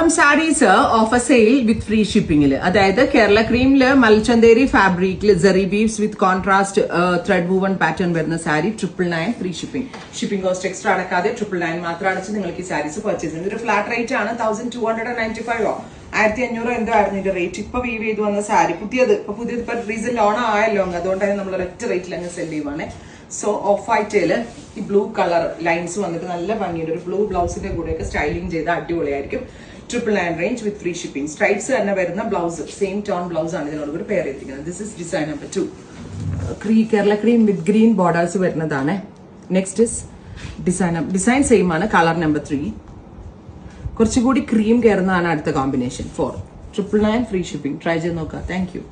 Onam saris offer sale with free ഷിപ്പിംഗിൽ, അതായത് കേരള ക്രീമില് മൽച്ചന്തേരി ഫാബ്രിക്കിൽ സെറി weaves with contrast thread woven pattern വരുന്ന sari 999 free shipping. Shipping cost extra അടക്കാതെ 999 മാത്രം അടച്ച് നിങ്ങൾക്ക് ഈ സാരീസ് പർച്ചേസ് ചെയ്യുന്നത്. ഒരു ഫ്ലാറ്റ് റേറ്റ് ആണ് 1295 1500 എന്തോ ആയിരുന്നു ഇതിന്റെ റേറ്റ്. ഇപ്പൊ വീവ് ചെയ്ത് വന്ന സാരി പുതിയത് ഇപ്പൊ റീസെന്റ് ഓണം ആയല്ലോ, അതുകൊണ്ടാണ് നമ്മൾ ഒരൊറ്റ റേറ്റിൽ അങ്ങ് സെല് ചെയ്യുവാണ്. സോ ഓഫ് വൈറ്റില് ഈ ബ്ലൂ കളർ ലൈൻസ് വന്നിട്ട് നല്ല ഭംഗിയുടെ ഒരു ബ്ലൂ ബ്ലൗസിന്റെ കൂടെയൊക്കെ സ്റ്റൈലിംഗ് ചെയ്ത് അടിപൊളിയായിരിക്കും. 999 റേഞ്ച് വിത്ത് ഫ്രീ ഷിപ്പിംഗ്. സ്ട്രൈപ്സ് തന്നെ വരുന്ന ബ്ലൗസ്, സെയിം ടോൺ ബ്ലൗസ് ആണ് ഇതിനോട് കൂടി പെയർ ചെയ്തിരിക്കുന്നത്. This is design number 2. Kerala cream with green borders വരുന്നതാണ്. നെക്സ്റ്റ് ഇസ് ഡിസൈൻ സെയിം ആണ്, കളർ നമ്പർ 3. കുറച്ചുകൂടി ക്രീം കയറുന്നതാണ് അടുത്ത കോമ്പിനേഷൻ. 4 999 free shipping. ട്രൈ ചെയ്ത് നോക്കാം. Thank you.